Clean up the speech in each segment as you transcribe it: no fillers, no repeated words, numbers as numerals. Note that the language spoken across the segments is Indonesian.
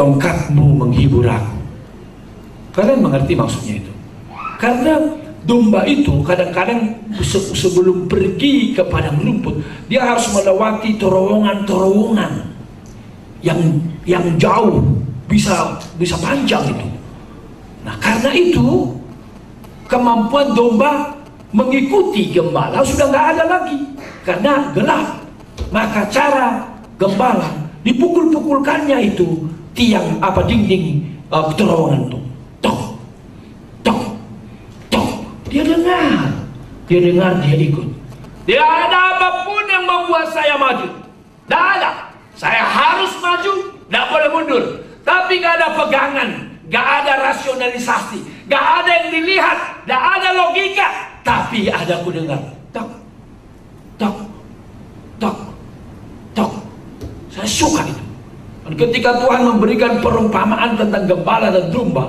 tongkatmu menghibur aku. Kalian mengerti maksudnya itu? Karena domba itu kadang-kadang sebelum pergi ke padang rumput, dia harus melewati terowongan-terowongan yang jauh, bisa panjang itu. Nah, karena itu kemampuan domba mengikuti gembala sudah nggak ada lagi karena gelap. Maka cara gembala dipukul-pukulkannya itu tiang dinding terowongan itu. Tok, tok, tok. Dia dengar, dia ikut. Tidak ada apapun yang membuat saya maju. Tidak ada. Saya harus maju, tidak boleh mundur. Tapi nggak ada pegangan, nggak ada rasionalisasi, nggak ada yang dilihat, nggak ada logika. Tapi ada aku dengar, tok, tok, tok, tok. Saya suka itu. Dan ketika Tuhan memberikan perumpamaan tentang gembala dan domba,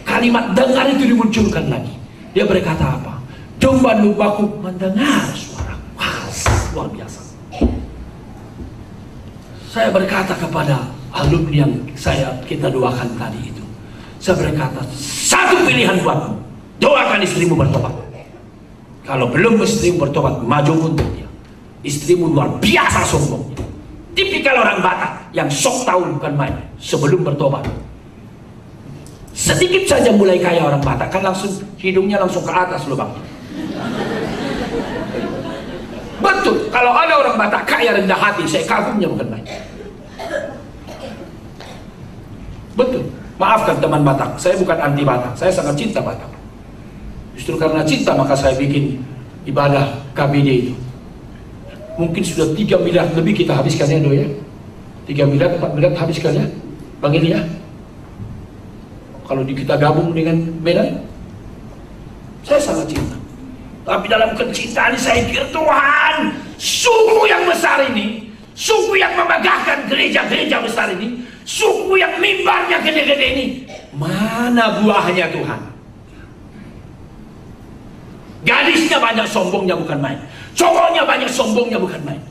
kalimat dengar itu dimunculkan lagi. Dia berkata apa? Domba-dombaku mendengar suara. Wah, luar biasa. Saya berkata kepada alumni yang kita doakan tadi itu, saya berkata, satu pilihan buatmu, doakan istrimu bertobat. Kalau belum istrimu bertobat, maju mundur dia. Istrimu luar biasa sombongnya. Tipikal orang Batak yang sok tahu bukan main sebelum bertobat. Sedikit saja mulai kaya orang Batak, kan langsung hidungnya langsung ke atas lubang. Betul, kalau ada orang Batak kaya rendah hati, saya kagumnya bukan main. Betul, maafkan teman Batak, saya bukan anti Batak, saya sangat cinta Batak. Justru karena cinta maka saya bikin ibadah KBD itu. Mungkin sudah 3 miliar lebih kita habiskan ya Do ya. 3 miliar, 4 miliar habiskan ya Bang ini ya. Kalau kita gabung dengan Medan, saya sangat cinta. Tapi dalam kecintaan saya kira Tuhan, suku yang besar ini, suku yang memegahkan gereja-gereja besar ini, suku yang mimbarnya gede-gede ini, mana buahnya Tuhan? Gadisnya banyak sombongnya bukan main, cowoknya banyak sombongnya bukan main.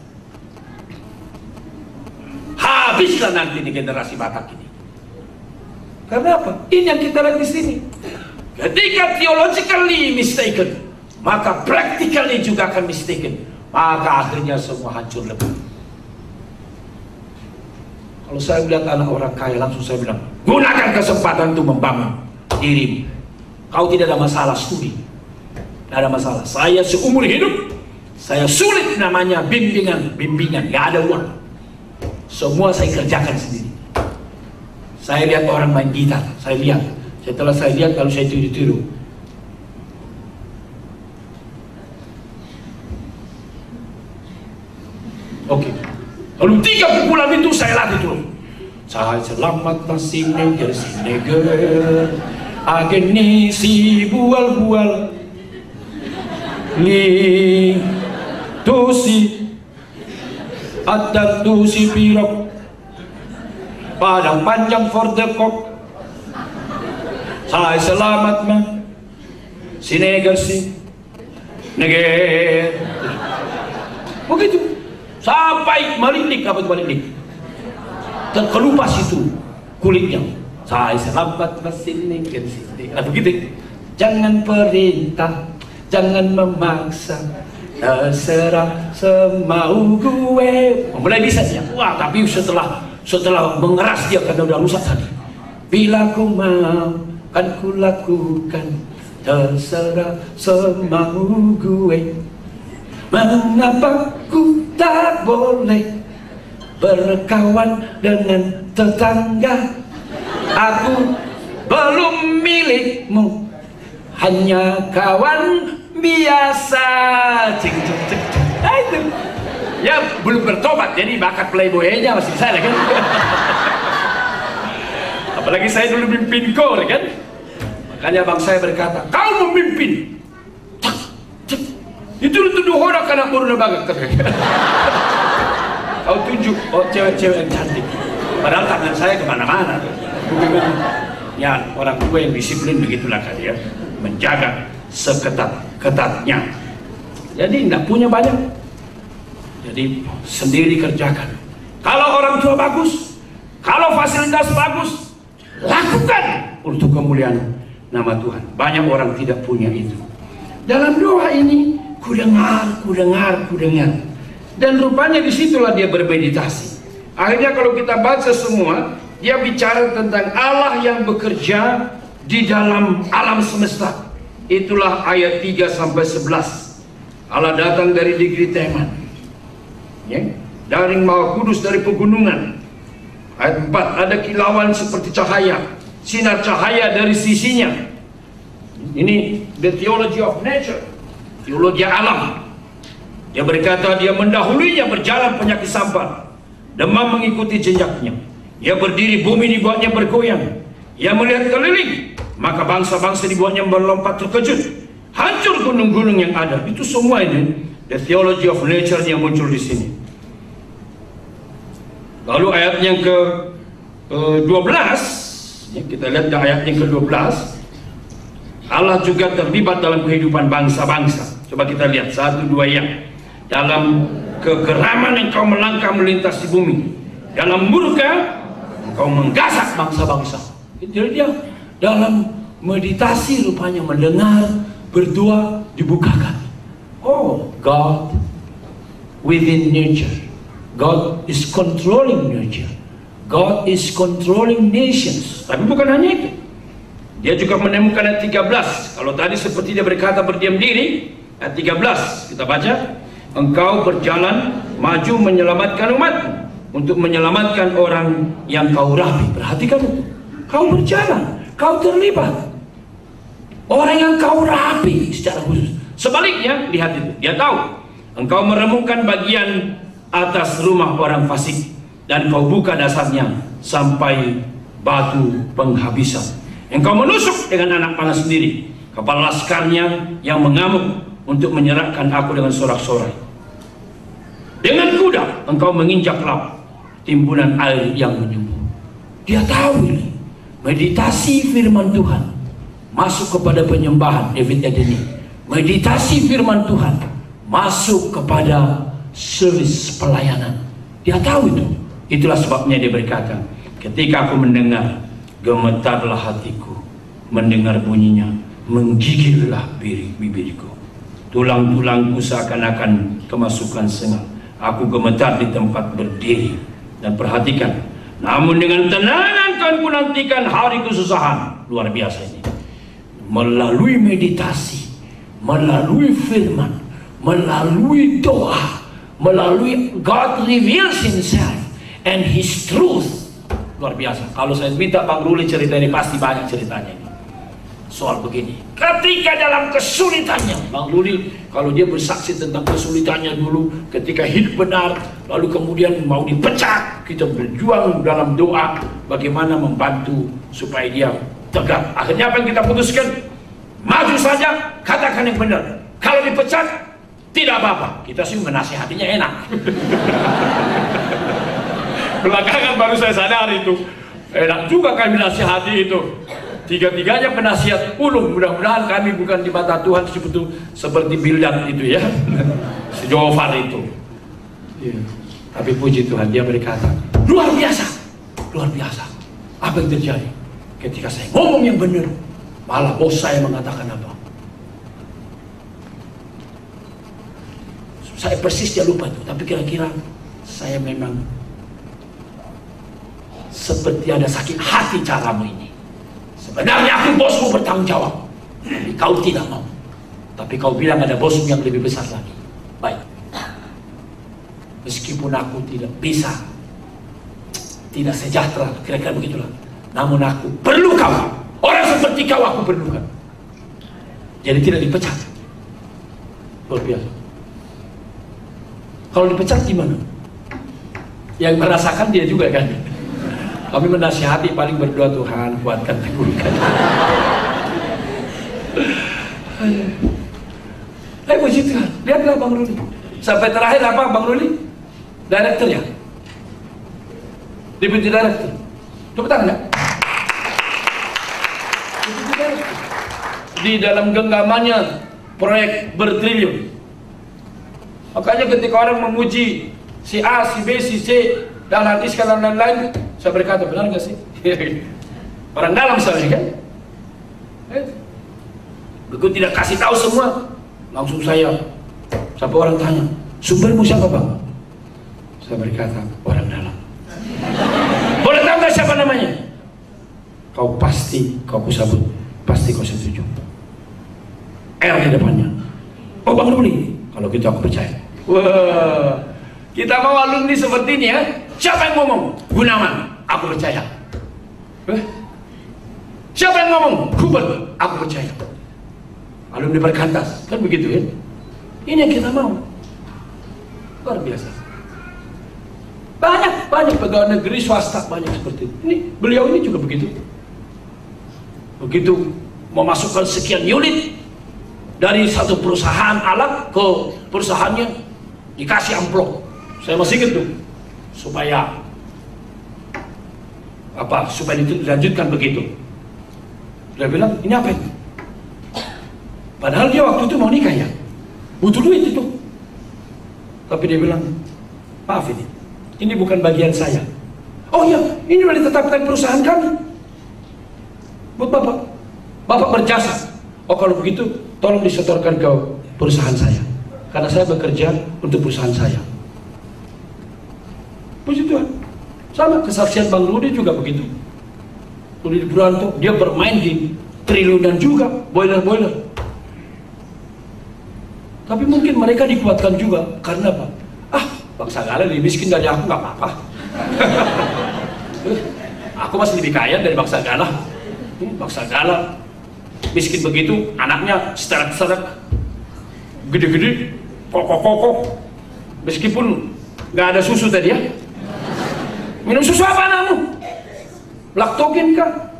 Habislah nanti di generasi Batak ini. Karena apa? Ini yang kita lihat di sini. Ketika theologically mistaken, maka practically juga akan mistaken. Maka akhirnya semua hancur lebur. Kalau saya melihat anak orang kaya, langsung saya bilang, gunakan kesempatan untuk membangun dirimu. Kau tidak ada masalah studi, tidak ada masalah. Saya seumur hidup, saya sulit namanya bimbingan, gak ada uang. Semua saya kerjakan sendiri. Saya lihat orang main gitar, saya lihat. Setelah saya lihat, lalu saya tiru-tiru. Oke. Lalu 3 pukulan itu saya latih terus. Saya selamat masih neger si neger, ageni si bual-bual, li tusi adat tusi pirok, padang panjang for the cock. Saya selamat mah si neger si neger. Begitu. Sampai merinding, apa itu merinding? Terkelupas itu kulitnya. Saya selamat masih neger sini. Begitu. Jangan perintah, jangan memaksa, terserah semau gue. Mulai bisa dia. Wah, tapi setelah mengeras dia karena udah rusak tadi. Bila ku mau, kan ku lakukan, terserah semau gue. Mengapa ku tak boleh berkawan dengan tetangga? Aku belum milikmu, hanya kawan biasa. Cik, cik, cik, cik. Nah, itu ya belum bertobat, jadi bakat playboy-nya masih di sana kan. Apalagi saya dulu mimpin kor kan. Makanya bang saya berkata, kau memimpin. Itu dituduh orang karena corona banget. Kau tunjuk, oh cewek-cewek yang cantik. Padahal tangan saya kemana-mana. Ya orang tua yang disiplin begitulah kan ya, menjaga seketat-ketatnya. Jadi tidak punya banyak, jadi sendiri kerjakan. Kalau orang tua bagus, kalau fasilitas bagus, lakukan untuk kemuliaan nama Tuhan. Banyak orang tidak punya itu. Dalam doa ini, ku dengar. Dan rupanya disitulah dia bermeditasi. Akhirnya kalau kita baca semua, dia bicara tentang Allah yang bekerja di dalam alam semesta. Itulah ayat 3-11. Allah datang dari negeri Teman, ya, dari Maha Kudus dari pegunungan. Ayat 4, ada kilauan seperti cahaya, sinar cahaya dari sisinya. Ini the theology of nature, teologi alam. Dia berkata, dia mendahulunya berjalan penyakit sampar, demam mengikuti jejaknya. Ia berdiri, bumi dibuatnya bergoyang. Ia melihat keliling, maka bangsa-bangsa dibuatnya melompat terkejut. Hancur gunung-gunung yang ada. Itu semua ini the theology of nature yang muncul di sini. Lalu ayat yang ke-12, ya, kita lihat di ayat yang ke-12, Allah juga terlibat dalam kehidupan bangsa-bangsa. Coba kita lihat 1-2 yang dalam kegeraman engkau melangkah melintas di bumi, dalam murka engkau menggasak bangsa-bangsa. Jadi dia dalam meditasi rupanya mendengar, berdoa, dibukakan. Oh, God within nature. God is controlling nature. God is controlling nations. Tapi bukan hanya itu. Dia juga menemukan ayat 13. Kalau tadi seperti dia berkata berdiam diri, ayat 13 kita baca, engkau berjalan maju menyelamatkan umatmu, untuk menyelamatkan orang yang kau rapi. Perhatikan itu. Kau berjalan, kau terlibat. Orang yang kau rapi secara khusus. Sebaliknya, lihat itu. Dia tahu engkau meremukkan bagian atas rumah orang fasik, dan kau buka dasarnya sampai batu penghabisan. Engkau menusuk dengan anak panah sendiri, kepala laskarnya yang mengamuk untuk menyerahkan aku dengan sorak-sorai. Dengan kuda engkau menginjak laut, timbunan air yang menyembur. Dia tahu ini. Meditasi firman Tuhan masuk kepada penyembahan David Edeni. Meditasi firman Tuhan masuk kepada service pelayanan. Dia tahu itu. Itulah sebabnya dia berkata, ketika aku mendengar, gemetarlah hatiku, mendengar bunyinya, menggigillah bibirku. Tulang-tulangku seakan-akan kemasukan sengal. Aku gemetar di tempat berdiri. Dan perhatikan, namun dengan tenang akan ku nantikan hari kesusahan. Luar biasa ini. Melalui meditasi, melalui firman, melalui doa, melalui God reveals himself and his truth. Luar biasa. Kalau saya minta Bang Ruli cerita ini, pasti banyak ceritanya ini. Soal begini, ketika dalam kesulitannya, Bang Ruli kalau dia bersaksi tentang kesulitannya dulu ketika hidup benar, lalu kemudian mau dipecat, kita berjuang dalam doa bagaimana membantu supaya dia tegak. Akhirnya apa yang kita putuskan? Maju saja, katakan yang benar. Kalau dipecat, tidak apa-apa. Kita sih menasihatinya enak. Belakangan baru saya sadar itu. Enak juga kami nasihati itu. Tiga-tiganya penasihat ulung. Mudah-mudahan kami bukan di mata Tuhan seperti Bildad itu ya. Si Jofar itu. Ya. Tapi puji Tuhan, dia berkata, luar biasa. Luar biasa. Apa yang terjadi? Ketika saya ngomong yang benar, malah bos saya mengatakan apa? Saya persis dia lupa itu. Tapi kira-kira saya memang seperti ada sakit hati caramu ini. Sebenarnya aku bosmu bertanggung jawab, tapi kau tidak mau. Tapi kau bilang ada bosmu yang lebih besar lagi. Baik. Meskipun aku tidak bisa, tidak sejahtera, kira-kira begitulah. Namun aku perlu kau. Orang seperti kau aku perlukan. Jadi tidak dipecat. Luar biasa. Kalau dipecat gimana? Yang merasakan dia juga kan. Kami menasihati, paling berdoa, Tuhan kuatkan teguhkan. Puji Tuhan. Lihatlah Bang Ruli. Sampai terakhir apa Bang Ruli? Director ya? Deputy Director. Tepuk tangan ya? Deputy Director. Di dalam genggamannya proyek bertriliun. Makanya ketika orang memuji si A, si B, si C, dan hadis dan lain-lain, saya berkata, benar nggak sih? Orang dalam soalnya kan. Begitu tidak kasih tahu semua, langsung saya, sampai orang tanya, sumbermu siapa bang? Saya berkata, orang dalam. Boleh tahu nggak siapa namanya? Kau pasti, kau kusabut, pasti kau setuju. R di depannya. Oh Bang Ruli, kalau gitu aku percaya. Wah, kita mau alumni seperti ini ya. Siapa yang ngomong? Gunawan, aku percaya. Siapa yang ngomong? Hubert, aku percaya. Alumni Perkantas, kan begitu ya? Ini yang kita mau. Luar biasa. Banyak pegawai negeri swasta banyak seperti itu. Ini beliau ini juga begitu. Begitu memasukkan sekian unit dari satu perusahaan alat ke perusahaannya, dikasih amplop. Saya masih ingat tuh, supaya apa? Supaya dilanjutkan begitu. Dia bilang, ini apa itu? Padahal dia waktu itu mau nikah ya, butuh duit itu. Tapi dia bilang, maaf ini bukan bagian saya. Oh iya, ini sudah ditetapkan perusahaan kami buat bapak. Bapak berjasa. Oh kalau begitu, tolong disetorkan ke perusahaan saya, karena saya bekerja untuk perusahaan saya. Puji Tuhan. Sama kesaksian Bang Rudi juga begitu. Rudi Buranto, dia bermain di triliunan juga, boiler-boiler. Tapi mungkin mereka dikuatkan juga karena apa? Bang Sagala lebih miskin dari aku, nggak apa-apa. Aku masih lebih kaya dari Bang Sagala. Bang Sagala miskin begitu, anaknya serak-serak, gede-gede, kokok-kokok. Meskipun nggak ada susu tadi ya. Minum susu apa anakmu? Laktogen kah?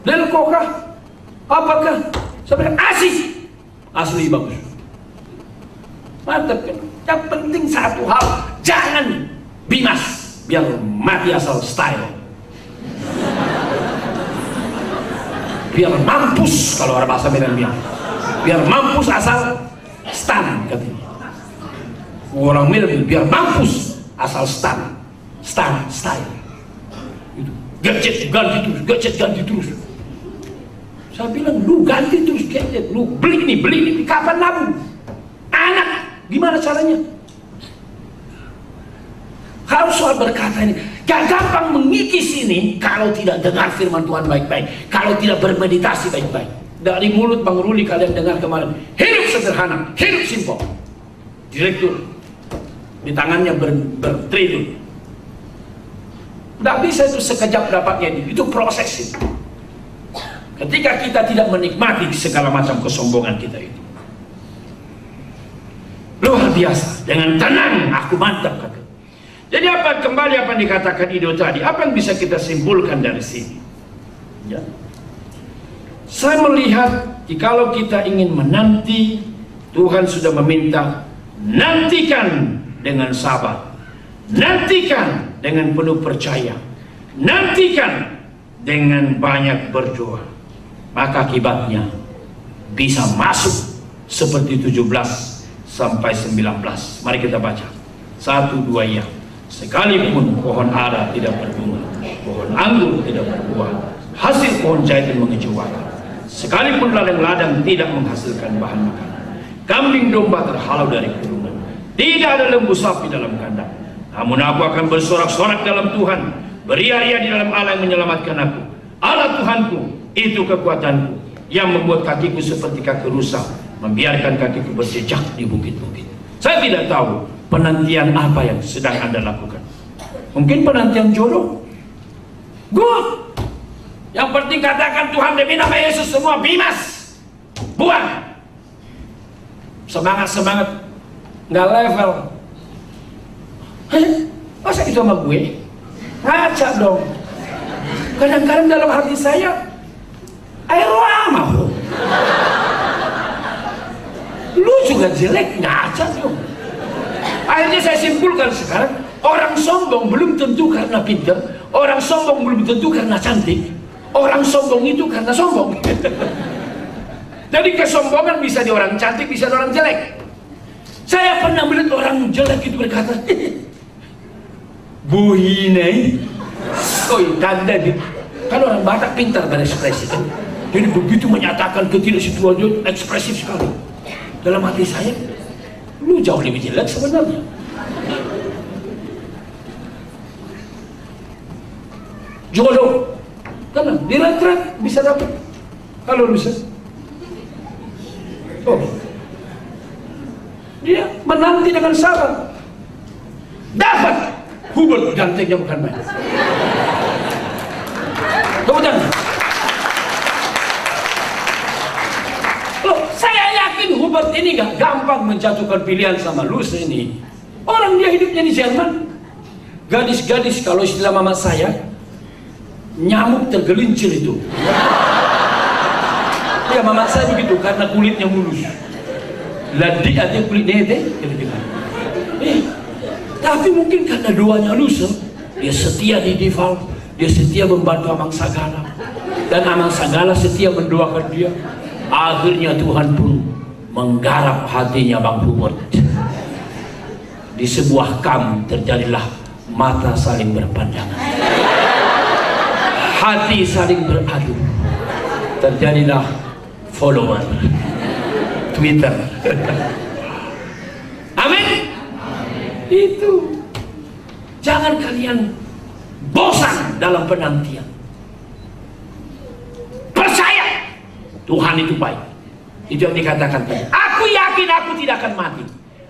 Delco kah? Apakah? Sebenarnya asli bagus. Mantap kan? Yang penting satu hal, jangan bimas, biar mati asal style. Biar mampus, kalau orang bahasa Medan bilang, biar mampus asal stan katanya. Orang Medan biar mampus asal stan style. Gadget ganti terus. Saya bilang, lu ganti terus gadget, lu beli ini, kapan nabung? Anak gimana caranya? Kalau soal berkata ini, gak gampang mengikis ini kalau tidak dengar firman Tuhan baik-baik, kalau tidak bermeditasi baik-baik. Dari mulut Bang Ruli kalian dengar kemarin, hidup sederhana, hidup simpel. Direktur di tangannya bertriliun. Tidak bisa itu sekejap dapatnya itu proses itu. Ketika kita tidak menikmati segala macam kesombongan kita itu. Luar biasa, dengan tenang aku mantap kata. Jadi kembali apa yang dikatakan Ido tadi, apa yang bisa kita simpulkan dari sini? Ya. Saya melihat jikalau kita ingin menanti, Tuhan sudah meminta, nantikan dengan sabar, nantikan dengan penuh percaya, nantikan dengan banyak berdoa, maka akibatnya bisa masuk seperti 17 sampai 19. Mari kita baca 1, 2 ya. Sekalipun pohon ara tidak berbunga, pohon anggur tidak berbuah, hasil pohon zaitun mengecewakan, sekalipun ladang-ladang tidak menghasilkan bahan makanan, kambing domba terhalau dari kurungan, tidak ada lembu sapi dalam kandang, namun aku akan bersorak-sorak dalam Tuhan, beria-ria di dalam Allah yang menyelamatkan aku. Allah Tuhanku itu kekuatanku, yang membuat kakiku seperti kaki rusa, membiarkan kakiku berjejak di bukit-bukit. Saya tidak tahu penantian apa yang sedang Anda lakukan. Mungkin penantian jodoh. Good. Yang penting katakan, Tuhan demi nama Yesus semua bimas, buang. Semangat nggak level. Masa itu sama gue? Ngaca dong. Kadang-kadang dalam hati saya, air lama bro. Lu juga jelek, ngaca dong. Akhirnya saya simpulkan sekarang, orang sombong belum tentu karena pintar, orang sombong belum tentu karena cantik, orang sombong itu karena sombong. Jadi kesombongan bisa di orang cantik, bisa di orang jelek. Saya pernah melihat orang jelek itu berkata, Bu Hine, oi tanda di Kan orang Batak pintar berekspresi kan. Jadi begitu menyatakan ketidaksetujuan dia ekspresif sekali. Dalam hati saya, lu jauh lebih jelek sebenarnya. Jodoh, tenang, di retret bisa dapat. Kalau bisa, oh, dia menanti dengan sabar, dapat. Hubert gantengnya bukan main. Kemudian, loh, saya yakin Hubert ini gak gampang menjatuhkan pilihan sama Luz ini. Orang dia hidupnya di Jerman. Gadis-gadis, kalau istilah mama saya, nyamuk tergelincir itu. Ya mama saya begitu, karena kulitnya mulus. Ladi aja kulit nete, tapi mungkin karena doanya Luz, dia setia di Dival, dia setia membantu Amang Sagala, dan Amang Sagala setia mendoakan dia. Akhirnya Tuhan pun menggarap hatinya Bang Hubert. Di sebuah kamp terjadilah mata saling berpandangan, hati saling beradu, terjadilah follower Twitter. Amin. Itu, jangan kalian bosan dalam penantian. Percaya Tuhan itu baik. Itu yang dikatakan tadi. Aku yakin aku tidak akan mati.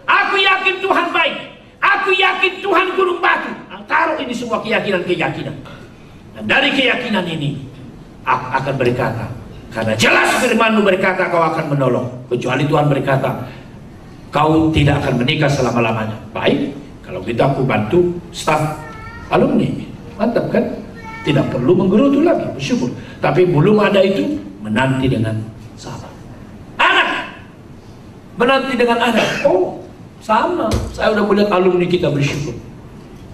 Aku yakin Tuhan baik. Aku yakin Tuhan gunung batu. Taruh ini semua keyakinan-keyakinan. Dan dari keyakinan ini aku akan berkata, karena jelas firman-Mu berkata kau akan menolong. Kecuali Tuhan berkata kau tidak akan menikah selama-lamanya. Baik, kalau gitu aku bantu staf alumni. Mantap kan? Tidak perlu menggerutu lagi, bersyukur. Tapi belum ada itu, menanti dengan sabar. Anak, menanti dengan anak. Oh, sama. Saya udah melihat alumni kita bersyukur.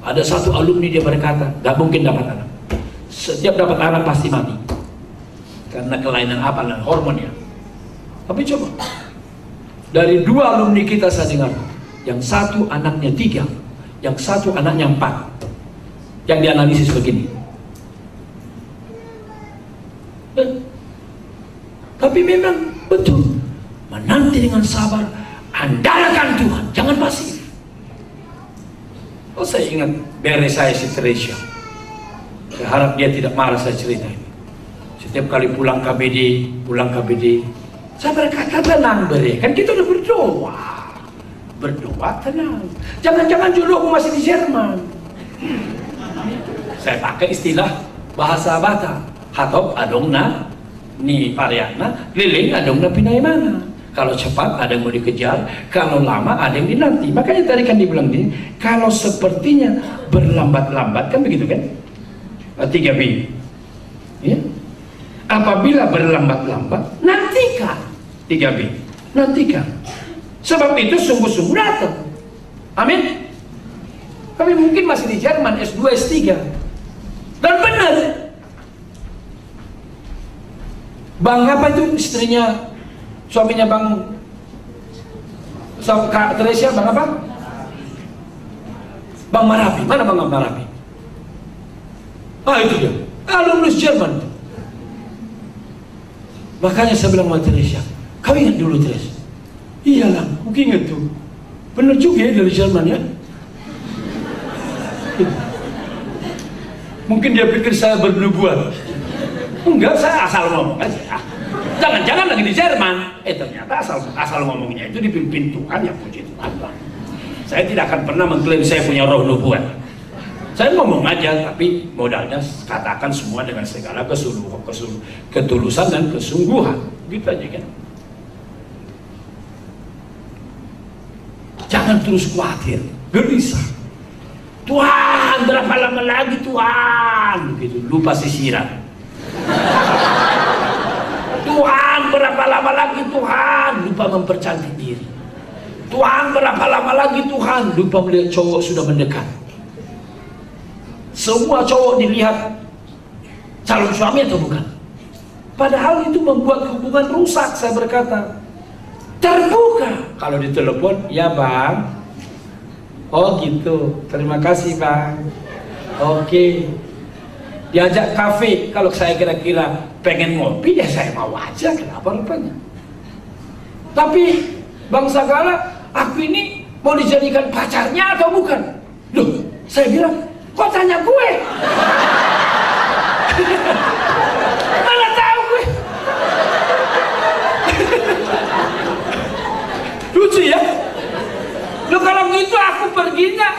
Ada satu alumni dia berkata, gak mungkin dapat anak. Setiap dapat anak pasti mati. Karena kelainan apa dan hormonnya. Tapi coba, dari 2 alumni kita saya dengar, yang satu anaknya 3, yang satu anaknya 4. Yang dianalisis begini. Tapi memang betul, menanti dengan sabar, andalkan Tuhan, jangan pasif. Oh, saya ingat beres saya si Teresia. Saya harap dia tidak marah saya cerita ini. Setiap kali pulang KBD, saya berkata tenang beri, kan kita udah berdoa tenang. Jangan-jangan jodohmu masih di Jerman. Saya pakai istilah bahasa Batak. Hatop adongna ni pariana, liling adongna pinai mana. Kalau cepat ada yang mau dikejar, kalau lama ada yang dinanti. Makanya tadi kan dibilang ini, kalau sepertinya berlambat-lambat, kan begitu kan? 3B. Ya? Apabila berlambat-lambat, nantikan. 3B. Nantikan. Sebab itu sungguh-sungguh datang. Amin. Kami mungkin masih di Jerman S2, S3. Dan benar. Bang apa itu istrinya, suaminya Bang Kak Teresia, Bang apa? Bang Marapi. Mana Bang Marapi? Ah itu dia, alumnus Jerman. Makanya saya bilang sama Teresia, kau ingat dulu Teresia? Iyalah, aku ingat tuh. Benar juga ya dari Jerman ya. Mungkin dia pikir saya bernubuat. Enggak, saya asal ngomong aja. Jangan-jangan lagi di Jerman. Ternyata asal ngomongnya itu dipimpin Tuhan, ya puji Tuhan. Saya tidak akan pernah mengklaim saya punya roh nubuat. Saya ngomong aja, tapi modalnya katakan semua dengan segala ketulusan dan kesungguhan. Gitu aja kan. Jangan terus khawatir, gelisah. Tuhan, berapa lama lagi Tuhan? Begitu, lupa sisiran. Tuhan, berapa lama lagi Tuhan? Lupa mempercantik diri. Tuhan, berapa lama lagi Tuhan? Lupa melihat cowok sudah mendekat. Semua cowok dilihat calon suami atau bukan? Padahal itu membuat hubungan rusak. Saya berkata, terbuka. Kalau ditelepon, ya Bang. Oh gitu, terima kasih Bang. Oke. diajak kafe, kalau saya kira-kira pengen ngopi ya saya mau aja, kenapa rupanya. Tapi Bang Sagala, aku ini mau dijadikan pacarnya atau bukan? Loh, saya bilang, kok tanya gue? Mana tahu gue. Lucu ya. Loh kalau gitu aku perginya,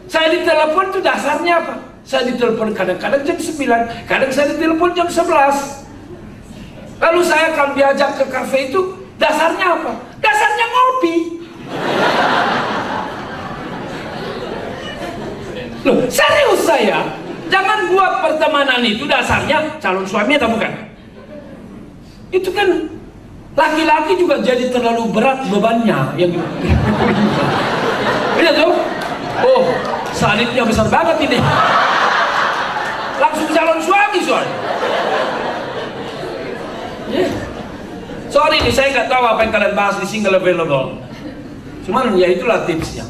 saya ditelepon tuh dasarnya apa? Saya ditelepon kadang-kadang jam 9, kadang saya ditelepon jam 11. Lalu saya kalau diajak ke kafe itu dasarnya apa? Dasarnya ngopi. Loh, serius saya. Jangan buat pertemanan itu dasarnya calon suami atau bukan. Itu kan laki-laki juga jadi terlalu berat bebannya yang iya tuh. Oh, salibnya besar banget ini. Langsung calon suami soalnya. Yeah. Sorry nih, saya nggak tahu apa yang kalian bahas di single available. Cuman ya itulah tipsnya.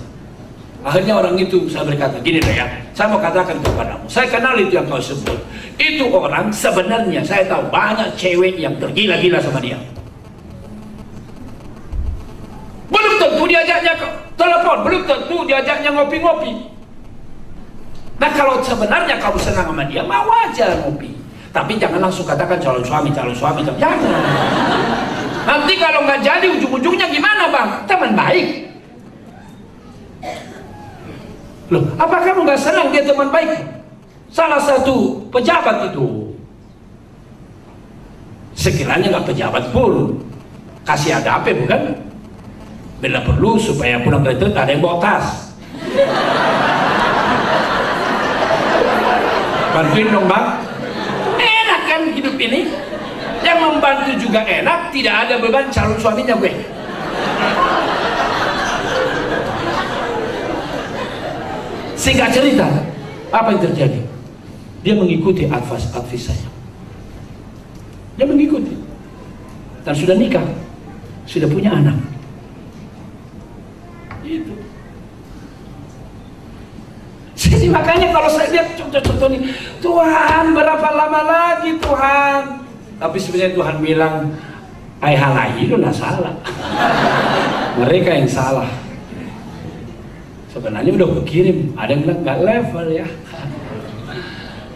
Akhirnya orang itu saya berkata, gini deh ya, saya mau katakan kepadamu, saya kenal itu yang kau sebut. Itu orang sebenarnya saya tahu banyak cewek yang tergila-gila sama dia. Belum tentu diajaknya telepon, belum tentu diajaknya ngopi-ngopi. Nah kalau sebenarnya kamu senang sama dia, mau aja ngopi. Tapi jangan langsung katakan calon suami, jangan. Nanti kalau nggak jadi ujung-ujungnya gimana bang? Teman baik. Loh, apa kamu nggak senang dia teman baik? Salah satu pejabat itu, sekiranya nggak pejabat pun, kasih agape bukan? Bila perlu supaya pulang dari itu ada yang bawa tas. Bantuin dong bang. Enak kan hidup ini? Yang membantu juga enak, tidak ada beban calon suaminya gue. Singkat cerita, apa yang terjadi? Dia mengikuti advice saya. Dia mengikuti. Dan sudah nikah, sudah punya anak. Itu. Jadi makanya kalau saya lihat contoh-contoh ini, Tuhan berapa lama lagi Tuhan? Tapi sebenarnya Tuhan bilang, ai halayi itu nggak salah. Mereka yang salah. Sebenarnya udah kukirim, ada yang bilang nggak level ya.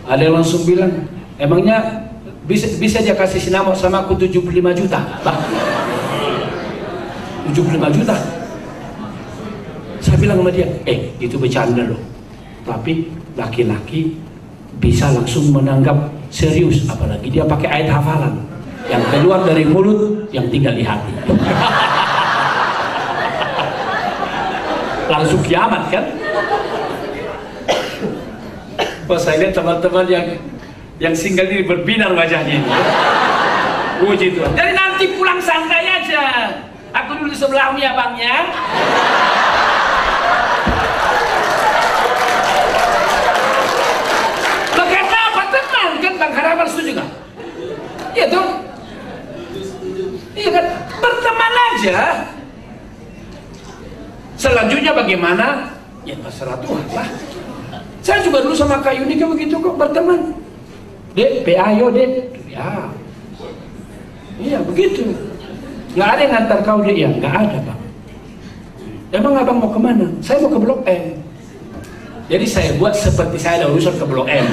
Ada yang langsung bilang, emangnya bisa dia kasih nama sama aku 75 juta? Bah, 75 juta? Saya bilang sama dia, itu bercanda loh. Tapi laki-laki bisa langsung menanggap serius, apalagi dia pakai ayat hafalan yang keluar dari mulut yang tinggal di hati. Langsung kiamat kan? Pas saya lihat teman-teman yang single ini berbinar wajahnya ini. Puji Tuhan. Jadi nanti pulang santai aja. Aku dulu sebelahmu ya bang ya. Loh kenapa tenang kan Bang Harapan setuju nggak? Iya tuh. Iya kan? Berteman aja. Selanjutnya bagaimana? Ya terserah Tuhan lah. Saya juga dulu sama Kak Yunika begitu kok, berteman. Dek, ayo dek. Ya. Iya begitu. Nggak ada yang ngantar kau dek ya? Nggak ada bang. Emang abang mau kemana? Saya mau ke Blok M. Jadi saya buat seperti saya ada urusan ke Blok M.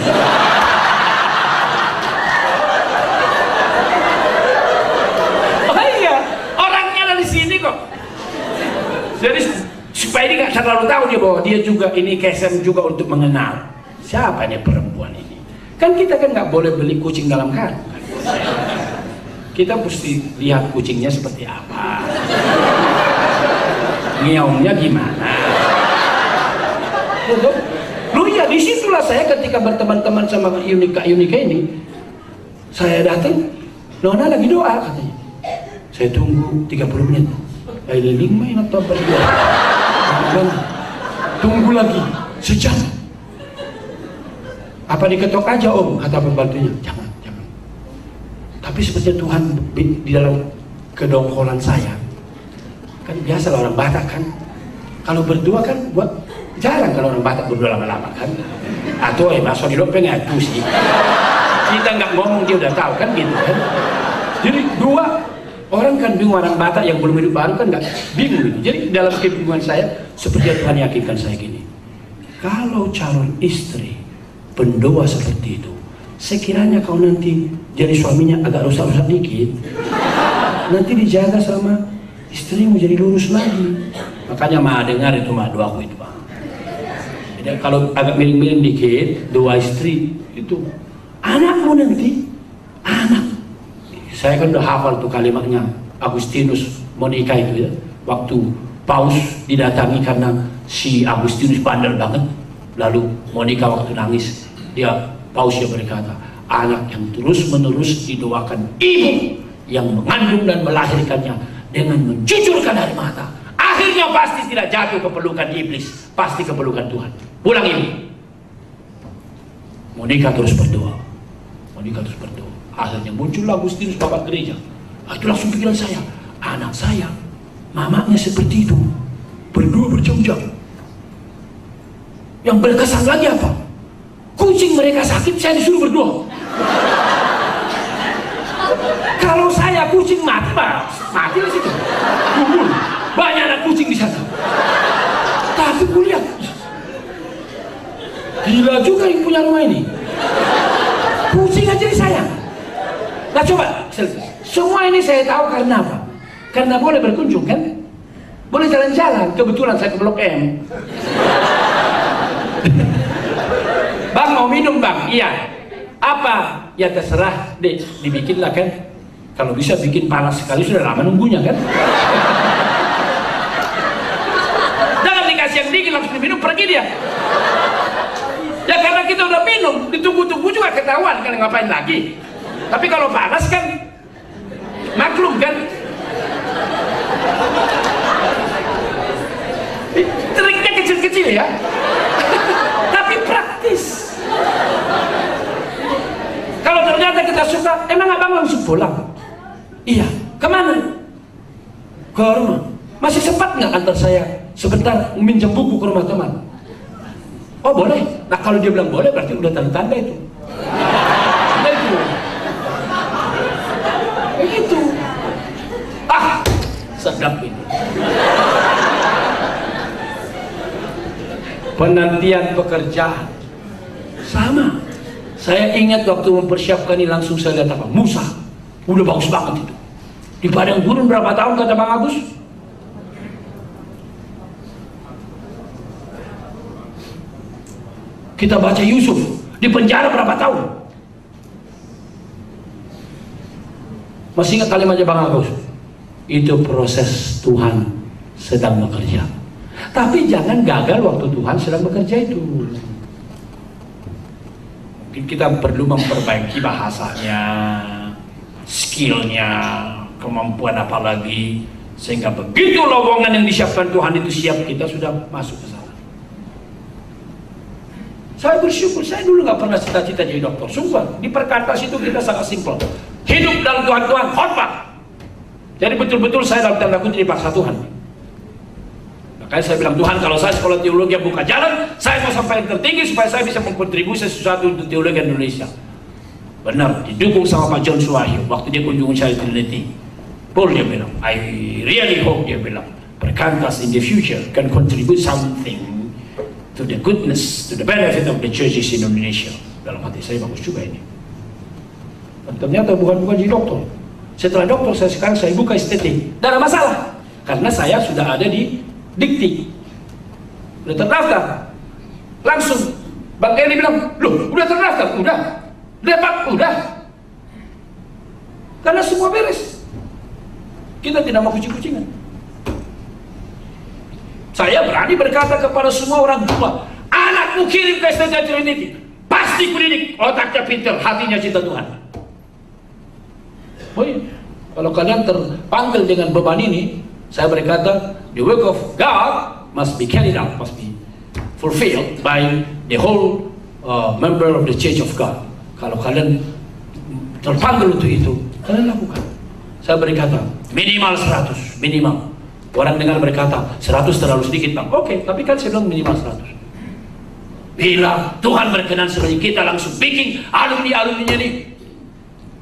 Oh iya, orangnya dari sini kok. Jadi supaya dia nggak terlalu tahu dia bahwa dia juga ini KSM juga untuk mengenal siapa nih perempuan ini. Kan kita kan nggak boleh beli kucing dalam karung. Kita mesti lihat kucingnya seperti apa, ngeongnya gimana. Lu ya disitulah saya ketika berteman-teman sama Kak Yunika ini, saya datang, Nona lagi doa katanya. Saya tunggu 30 menit. Liling main atau berdua. Tunggu lagi sejam. Apa diketok aja om? Kata pembantunya. Jangan. Tapi seperti Tuhan di dalam kedongkolan saya. Kan biasa orang Batak kan. Kalau berdua kan buat jarang kalau orang Batak berdua lama-lama kan. Atau masuk di lopeng aku sih. Kita nggak ngomong dia udah tahu kan gitu kan. Jadi dua orang kan bingung, orang Batak yang belum hidup baru kan nggak bingung gitu. Jadi dalam kebingungan saya seperti yang Tuhan yakinkan saya gini. Kalau calon istri pendoa seperti itu, sekiranya kau nanti jadi suaminya agak rusak-rusak dikit, nanti dijaga sama istrimu jadi lurus lagi. Makanya mah dengar itu mah doaku itu Pak. Jadi kalau agak miring-miring dikit, doa istri itu anakmu nanti, anak. Saya kan udah hafal tuh kalimatnya Agustinus Monica itu ya. Waktu Paus didatangi karena si Agustinus bandel banget. Lalu Monica waktu nangis, Pausnya berkata, anak yang terus-menerus didoakan ibu yang mengandung dan melahirkannya dengan menjujurkan air mata, akhirnya pasti tidak jatuh ke pelukan iblis, pasti ke pelukan Tuhan. Pulang ibu. Monica terus berdoa. Akhirnya muncul Agustinus bapak gereja. Itu langsung pikiran saya, anak saya, mamanya seperti itu, berdoa berjam-jam. Yang berkesan lagi apa? Kucing mereka sakit, saya disuruh berdoa. Kalau saya kucing mati, mati di situ. Banyak anak kucing di sana. Tapi kulihat, gila juga yang punya rumah ini. Kucing aja disayang. Nah coba, semua ini saya tahu karena apa? Karena boleh berkunjung kan? Boleh jalan-jalan. Kebetulan saya ke Blok M. Bang mau minum bang? Iya. Apa? Ya terserah deh, dibikinlah kan. Kalau bisa bikin panas sekali, sudah lama nunggunya kan. Jangan dikasih yang dingin langsung diminum, pergi dia. Ya karena kita udah minum, ditunggu-tunggu juga ketahuan kan ngapain lagi. Tapi kalau panas kan maklum kan. Triknya kecil-kecil ya. Tapi praktis. Kalau ternyata kita suka, emang abang langsung pulang? Iya, kemana? Ke rumah. Masih sempat nggak antar saya sebentar minjem buku ke rumah teman? Oh boleh. Nah kalau dia bilang boleh berarti udah tanda-tanda itu. Itu. Sedap ini. Penantian pekerjaan sama. Saya ingat waktu mempersiapkan ini langsung saya lihat apa? Musa. Udah bagus banget itu. Di padang gurun berapa tahun kata Bang Agus? Kita baca Yusuf di penjara berapa tahun? Masih ingat kalimatnya Bang Agus? Itu proses Tuhan sedang bekerja. Tapi jangan gagal waktu Tuhan sedang bekerja itu. Mungkin kita perlu memperbaiki bahasanya, skillnya, kemampuan apalagi, sehingga begitu lowongan yang disiapkan Tuhan itu siap, kita sudah masuk ke sana. Saya bersyukur, saya dulu nggak pernah cita-cita jadi dokter. Sumpah, di perkatas itu kita sangat simpel. Hidup dalam Tuhan, khotbah. Jadi betul-betul saya dalam tanda kutip dipaksa Tuhan. Makanya saya bilang, Tuhan kalau saya sekolah teologi yang buka jalan, saya mau sampai yang tertinggi supaya saya bisa mengkontribusi sesuatu untuk teologi Indonesia. Benar, didukung sama Pak John Suwahyo waktu dia kunjungan saya di Trinity. Paul dia bilang, I really hope dia bilang, Perkantas in the future can contribute something to the goodness, to the benefit of the churches in Indonesia. Dalam hati saya bagus juga ini. Dan ternyata bukan jadi dokter. Setelah dokter sekarang saya buka estetik. Tidak ada masalah, karena saya sudah ada di Dikti, udah terdaftar. Langsung Bang Eli bilang, loh udah terdaftar? Udah Pak, udah. Karena semua beres. Kita tidak mau kucing-kucingan. Saya berani berkata kepada semua orang tua, anakmu kirim ke STJ Trinity, pasti kudidik, otaknya pintar, hatinya cinta Tuhan. Oh iya, kalau kalian terpanggil dengan beban ini, saya berkata, the work of God must be carried out, must be fulfilled by the whole member of the Church of God. Kalau kalian terpanggil untuk itu, kalian lakukan. Saya berkata, minimal 100, minimal. Orang dengar berkata 100 terlalu sedikit bang. Oke, tapi kan saya bilang minimal 100. Bila Tuhan berkenan seperti kita langsung bikin alumni-alumninya nih.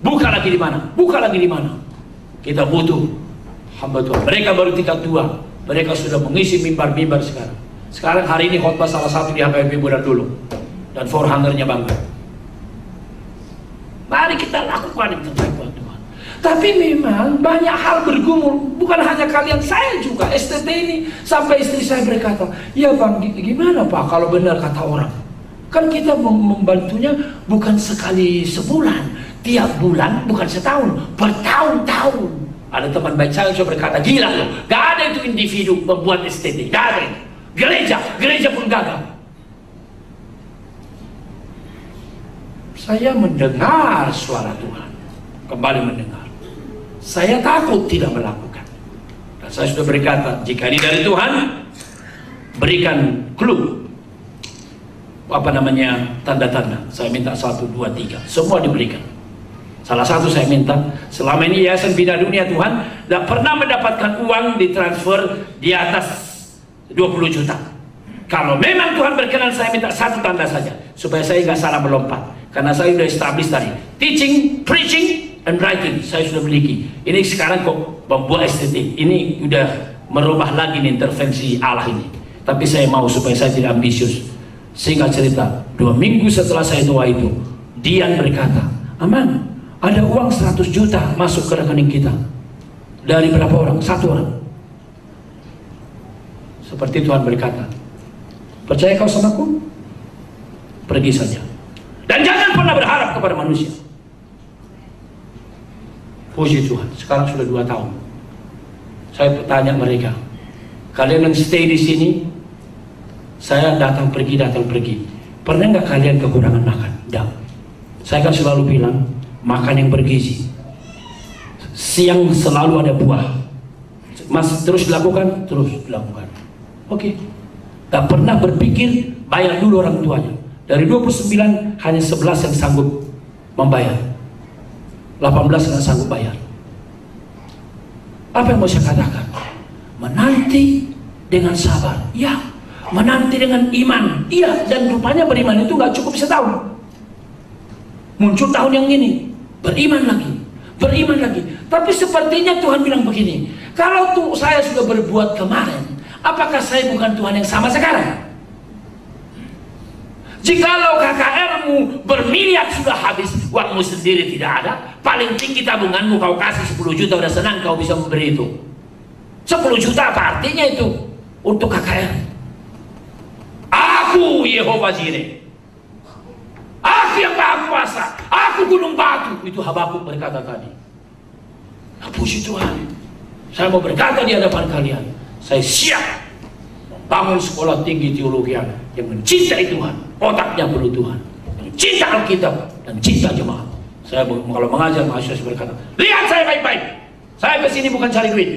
Buka lagi di mana? Buka lagi di mana? Kita butuh hamba Tuhan. Mereka baru tingkat 2. Mereka sudah mengisi mimbar-mimbar sekarang. Sekarang hari ini khotbah salah satu di HKBP Bulan dulu. Dan 400-nya bangga. Mari kita lakukan itu buat Tuhan. Tapi memang banyak hal bergumul. Bukan hanya kalian, saya juga. STT ini sampai istri saya berkata, ya bang, gimana pak kalau benar kata orang? Kan kita membantunya bukan sekali sebulan, tiap bulan, bukan setahun, bertahun-tahun. Ada teman baik saya yang berkata, gila loh, gak ada itu individu membuat STT, gak ada itu. Gereja pun gagal. Saya mendengar suara Tuhan, kembali mendengar. Saya takut tidak melakukan. Dan saya sudah berkata, jika ini dari Tuhan, berikan clue, tanda-tanda. Saya minta 1, 2, 3, semua diberikan. Salah satu saya minta, selama ini Yayasan Bina Dunia Tuhan tidak pernah mendapatkan uang ditransfer di atas 20 juta. Kalau memang Tuhan berkenan, saya minta 1 tanda saja, supaya saya nggak salah melompat. Karena saya sudah establish tadi, teaching, preaching, and writing, saya sudah miliki. Ini sekarang kok membuat STT, ini udah merubah lagi nih intervensi Allah ini. Tapi saya mau supaya saya tidak ambisius. Singkat cerita, 2 minggu setelah saya doa itu, Dian berkata, Aman, ada uang 100 juta masuk ke rekening kita. Dari berapa orang? 1 orang. Seperti Tuhan berkata, percaya kau sama aku? Pergi saja. Dan jangan pernah berharap kepada manusia. Puji Tuhan, sekarang sudah 2 tahun. Saya tanya mereka, kalian yang stay di sini, saya datang pergi. Pernah nggak kalian kekurangan makan? Tidak. Saya kan selalu bilang, makan yang bergizi. Siang selalu ada buah. Masih terus dilakukan? Terus dilakukan. Oke. Gak pernah berpikir bayar dulu orang tuanya. Dari 29 hanya 11 yang sanggup membayar. 18 yang sanggup bayar. Apa yang mau saya katakan? Menanti dengan sabar. Ya. Menanti dengan iman. Iya. Dan rupanya beriman itu gak cukup setahun. Muncul tahun yang ini. Beriman lagi. Beriman lagi. Tapi sepertinya Tuhan bilang begini. Kalau tuh saya sudah berbuat kemarin, apakah saya bukan Tuhan yang sama sekarang? Jikalau KKR-mu bermiliar sudah habis, uangmu sendiri tidak ada, paling tinggi tabunganmu kau kasih 10 juta, udah senang kau bisa memberi itu. 10 juta apa artinya itu untuk KKR? Aku Yehova Jireh, aku yang Maha Kuasa, aku gunung batu. Itu Habakuk berkata tadi. Puji Tuhan, saya mau berkata di hadapan kalian, saya siap membangun sekolah tinggi teologi yang mencintai Tuhan, otaknya perlu Tuhan, yang cinta Alkitab dan cinta jemaat. Saya kalau mengajar mahasiswa berkata, lihat saya baik-baik, saya kesini bukan cari duit,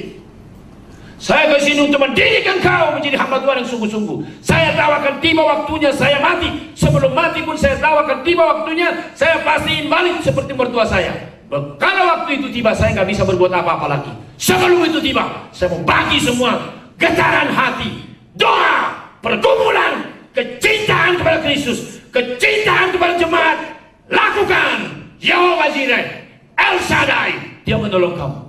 saya kesini untuk mendidik engkau menjadi hamba Tuhan yang sungguh-sungguh. Saya tahu akan tiba waktunya saya mati. Sebelum mati pun saya tahu akan tiba waktunya saya pasti invalid seperti mertua saya. Kalau waktu itu tiba, saya nggak bisa berbuat apa-apa lagi. Sebelum itu tiba, saya mau bagi semua getaran hati, doa, pergumulan, kecintaan kepada Kristus, kecintaan kepada jemaat. Lakukan. Yehova Jireh, El Shaddai, Dia menolong kamu.